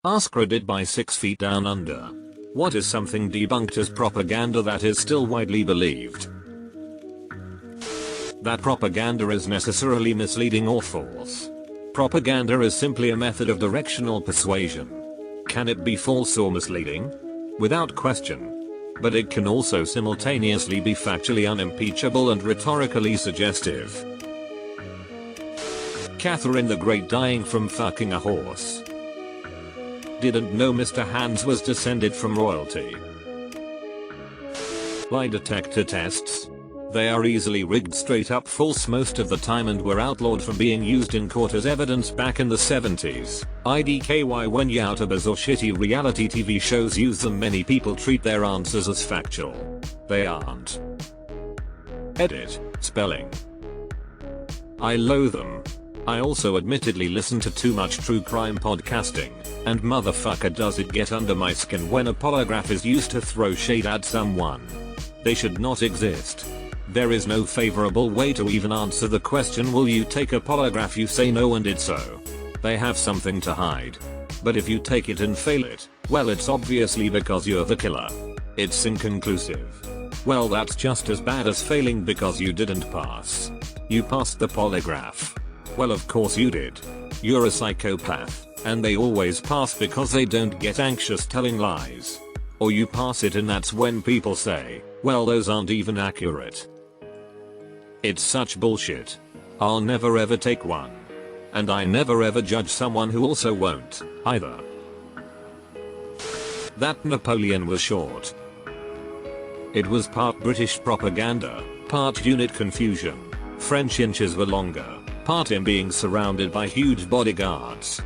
AskReddit by 6 feet down under. What is something debunked as propaganda that is still widely believed? That propaganda is necessarily misleading or false. Propaganda is simply a method of directional persuasion. Can it be false or misleading? Without question. But it can also simultaneously be factually unimpeachable and rhetorically suggestive. Catherine the Great dying from fucking a horse. Didn't know Mr. Hands was descended from royalty. Lie detector tests. They are easily rigged straight up false most of the time and were outlawed from being used in court as evidence back in the 70s. IDKY when YouTubers or shitty reality TV shows use them, many people treat their answers as factual. They aren't. Edit. Spelling. I loathe them. I also admittedly listen to too much true crime podcasting, and motherfucker does it get under my skin when a polygraph is used to throw shade at someone. They should not exist. There is no favorable way to even answer the question, will you take a polygraph? You say no and it's so. They have something to hide. But if you take it and fail it, well, it's obviously because you're the killer. It's inconclusive. Well, that's just as bad as failing because you didn't pass. You passed the polygraph. Well, of course you did. You're a psychopath, and they always pass because they don't get anxious telling lies. Or you pass it and that's when people say, well, those aren't even accurate. It's such bullshit. I'll never ever take one. And I never ever judge someone who also won't, either. That Napoleon was short. It was part British propaganda, part unit confusion. French inches were longer, part him being surrounded by huge bodyguards.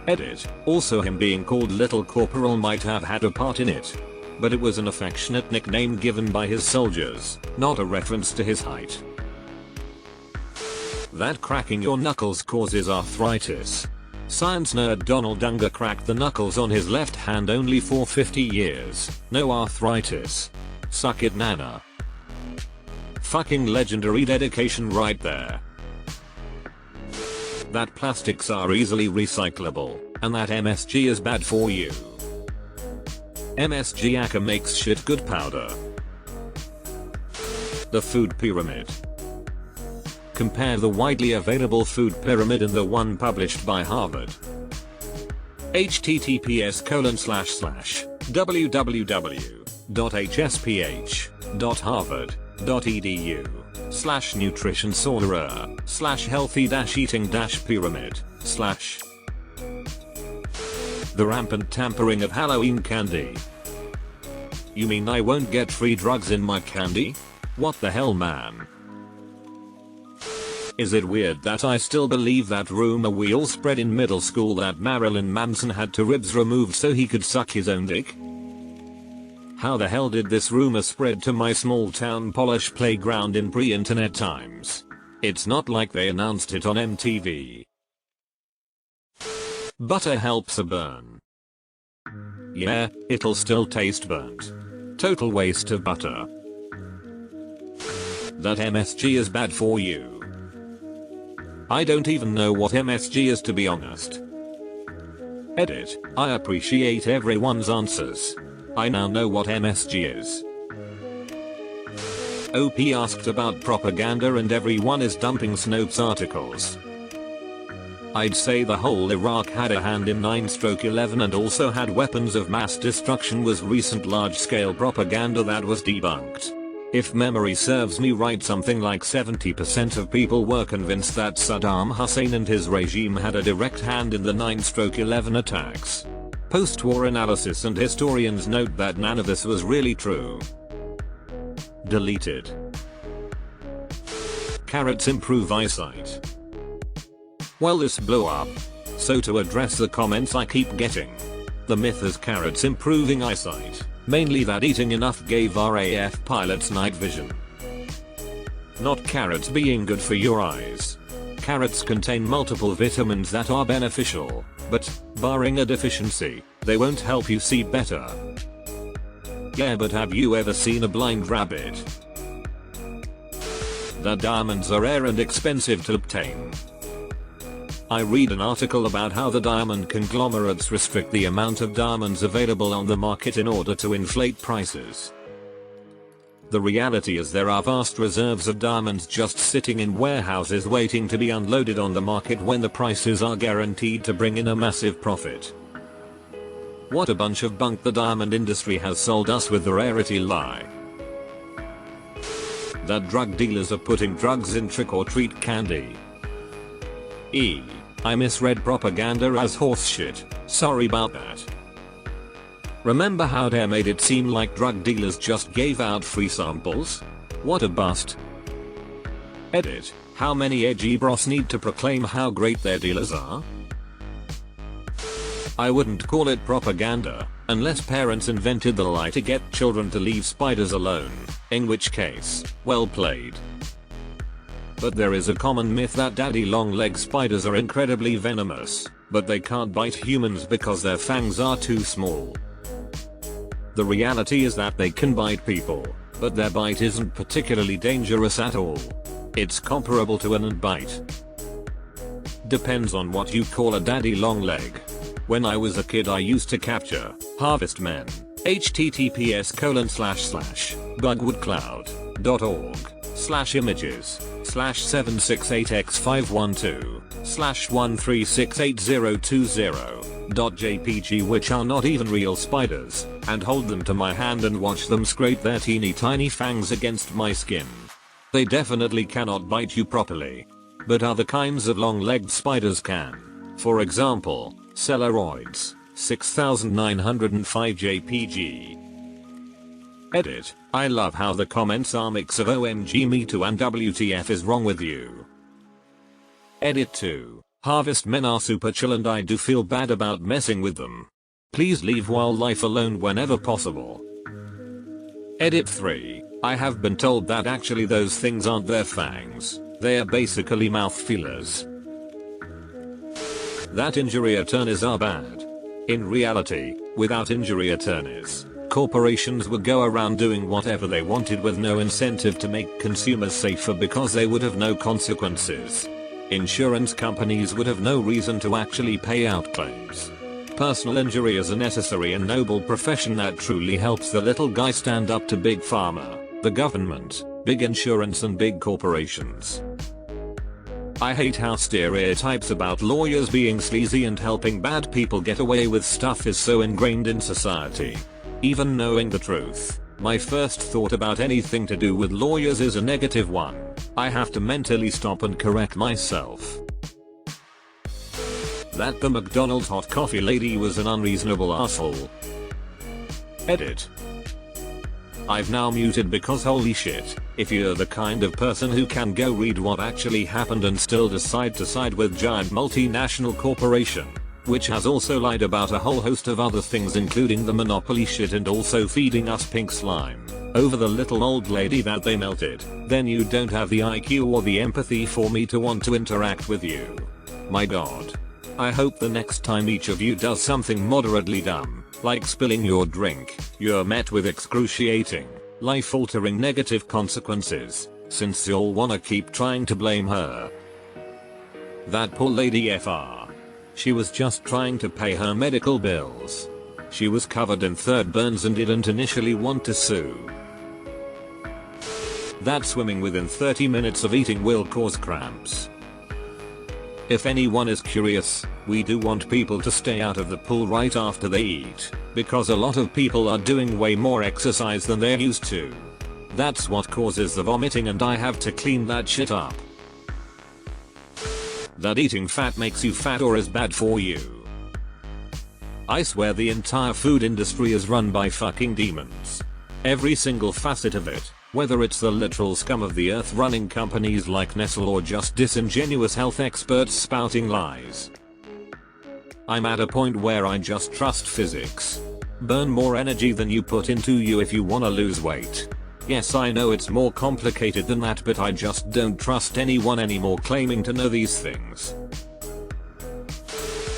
Edit. Also him being called Little Corporal might have had a part in it. But it was an affectionate nickname given by his soldiers, not a reference to his height. That cracking your knuckles causes arthritis. Science nerd Donald Unger cracked the knuckles on his left hand only for 50 years. No arthritis. Suck it, Nana. Fucking legendary dedication right there. That plastics are easily recyclable, and that MSG is bad for you. MSG Aka makes shit good powder. The food pyramid. Compare the widely available food pyramid and the one published by Harvard. https://www.hsph.harvard.edu/nutrition/healthy-eating-pyramid/ The rampant tampering of Halloween candy. You mean I won't get free drugs in my candy? What the hell, man? Is it weird that I still believe that rumor we all spread in middle school that Marilyn Manson had two ribs removed so he could suck his own dick? How the hell did this rumor spread to my small town Polish playground in pre-internet times? It's not like they announced it on MTV. Butter helps a burn. Yeah, it'll still taste burnt. Total waste of butter. That MSG is bad for you. I don't even know what MSG is, to be honest. Edit. I appreciate everyone's answers. I now know what MSG is. OP asked about propaganda and everyone is dumping Snopes articles. I'd say the whole Iraq had a hand in 9/11 and also had weapons of mass destruction was recent large-scale propaganda that was debunked. If memory serves me right, something like 70% of people were convinced that Saddam Hussein and his regime had a direct hand in the 9/11 attacks. Post-war analysis and historians note that none of this was really true. Deleted. Carrots improve eyesight. Well, this blew up. So to address the comments I keep getting. The myth is carrots improving eyesight. Mainly that eating enough gave RAF pilots night vision. Not carrots being good for your eyes. Carrots contain multiple vitamins that are beneficial, but, barring a deficiency, they won't help you see better. Yeah, but have you ever seen a blind rabbit? The diamonds are rare and expensive to obtain. I read an article about how the diamond conglomerates restrict the amount of diamonds available on the market in order to inflate prices. The reality is there are vast reserves of diamonds just sitting in warehouses waiting to be unloaded on the market when the prices are guaranteed to bring in a massive profit. What a bunch of bunk the diamond industry has sold us with the rarity lie. That drug dealers are putting drugs in trick-or-treat candy. I misread propaganda as horseshit, sorry about that. Remember how Dare made it seem like drug dealers just gave out free samples? What a bust. Edit. How many edgy bros need to proclaim how great their dealers are? I wouldn't call it propaganda, unless parents invented the lie to get children to leave spiders alone, in which case, well played. But there is a common myth that daddy long leg spiders are incredibly venomous, but they can't bite humans because their fangs are too small. The reality is that they can bite people, but their bite isn't particularly dangerous at all. It's comparable to an ant bite. Depends on what you call a daddy long leg. When I was a kid I used to capture, harvest men, https://bugwoodcloud.org/images/768x512/1368020.jpg which are not even real spiders, and hold them to my hand and watch them scrape their teeny tiny fangs against my skin. They definitely cannot bite you properly. But other kinds of long-legged spiders can. For example, Celeroids, 6905 jpg. Edit. I love how the comments are mix of OMG me too and WTF is wrong with you. Edit 2. Harvest men are super chill and I do feel bad about messing with them. Please leave wildlife alone whenever possible. Edit 3. I have been told that actually those things aren't their fangs, they are basically mouth feelers. That injury attorneys are bad. In reality, without injury attorneys, corporations would go around doing whatever they wanted with no incentive to make consumers safer because they would have no consequences. Insurance companies would have no reason to actually pay out claims. Personal injury is a necessary and noble profession that truly helps the little guy stand up to big pharma, the government, big insurance and big corporations. I hate how stereotypes about lawyers being sleazy and helping bad people get away with stuff is so ingrained in society. Even knowing the truth, my first thought about anything to do with lawyers is a negative one. I have to mentally stop and correct myself. That the McDonald's hot coffee lady was an unreasonable asshole. Edit. I've now muted because holy shit, if you're the kind of person who can go read what actually happened and still decide to side with giant multinational corporation, which has also lied about a whole host of other things including the monopoly shit and also feeding us pink slime, over the little old lady that they melted, then you don't have the IQ or the empathy for me to want to interact with you. My god. I hope the next time each of you does something moderately dumb, like spilling your drink, you're met with excruciating, life-altering negative consequences, since you'll wanna keep trying to blame her. That poor lady FR. She was just trying to pay her medical bills. She was covered in third burns and didn't initially want to sue. That swimming within 30 minutes of eating will cause cramps. If anyone is curious, we do want people to stay out of the pool right after they eat, because a lot of people are doing way more exercise than they're used to. That's what causes the vomiting and I have to clean that shit up. That eating fat makes you fat or is bad for you. I swear the entire food industry is run by fucking demons. Every single facet of it. Whether it's the literal scum of the earth running companies like Nestle or just disingenuous health experts spouting lies. I'm at a point where I just trust physics. Burn more energy than you put into you if you wanna lose weight. Yes, I know it's more complicated than that, but I just don't trust anyone anymore claiming to know these things.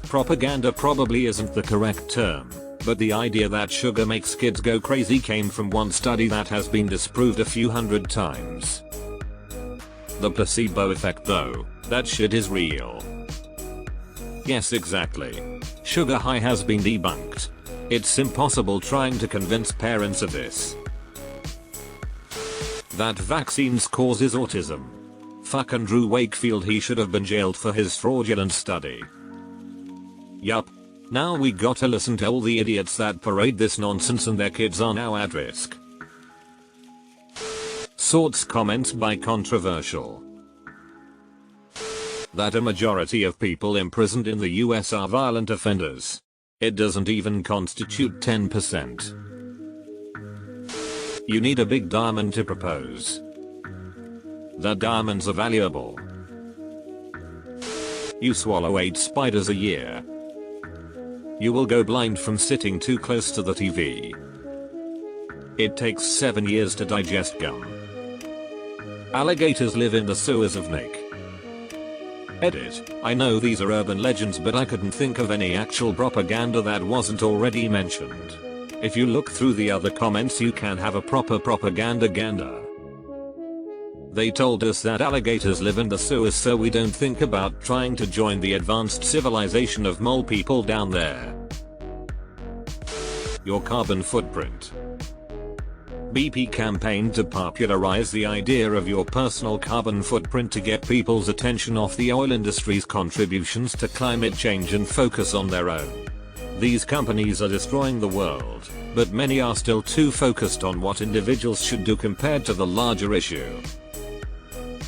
Propaganda probably isn't the correct term. But the idea that sugar makes kids go crazy came from one study that has been disproved a few hundred times. The placebo effect though, that shit is real. Yes, exactly. Sugar high has been debunked. It's impossible trying to convince parents of this. That vaccines causes autism. Fuck Andrew Wakefield, he should have been jailed for his fraudulent study. Yup. Now we gotta listen to all the idiots that parade this nonsense and their kids are now at risk. Sorts comments by controversial. That a majority of people imprisoned in the US are violent offenders. It doesn't even constitute 10%. You need a big diamond to propose. The diamonds are valuable. You swallow 8 spiders a year. You will go blind from sitting too close to the TV. It takes 7 years to digest gum. Alligators live in the sewers of Nick. Edit. I know these are urban legends, but I couldn't think of any actual propaganda that wasn't already mentioned. If you look through the other comments, you can have a proper propaganda. They told us that alligators live in the sewers, so we don't think about trying to join the advanced civilization of mole people down there. Your carbon footprint. BP campaigned to popularize the idea of your personal carbon footprint to get people's attention off the oil industry's contributions to climate change and focus on their own. These companies are destroying the world, but many are still too focused on what individuals should do compared to the larger issue.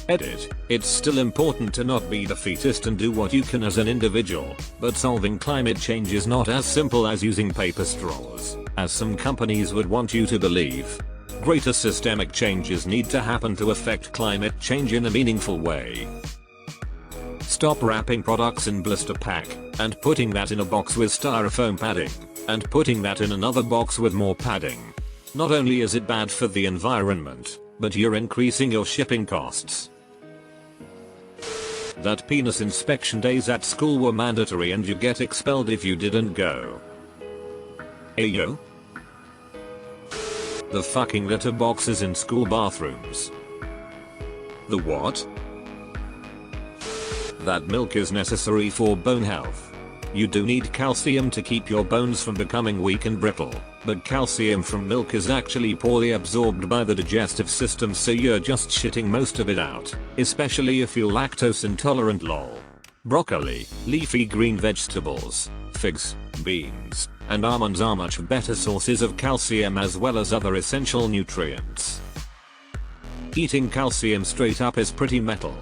Edit. It's still important to not be defeatist and do what you can as an individual, but solving climate change is not as simple as using paper straws, as some companies would want you to believe. Greater systemic changes need to happen to affect climate change in a meaningful way. Stop wrapping products in blister pack, and putting that in a box with styrofoam padding, and putting that in another box with more padding. Not only is it bad for the environment, but you're increasing your shipping costs. That penis inspection days at school were mandatory and you get expelled if you didn't go. Ayo? The fucking litter boxes in school bathrooms. The what? That milk is necessary for bone health. You do need calcium to keep your bones from becoming weak and brittle, but calcium from milk is actually poorly absorbed by the digestive system, so you're just shitting most of it out, especially if you're lactose intolerant. Lol. Broccoli, leafy green vegetables, figs, beans, and almonds are much better sources of calcium as well as other essential nutrients. Eating calcium straight up is pretty metal.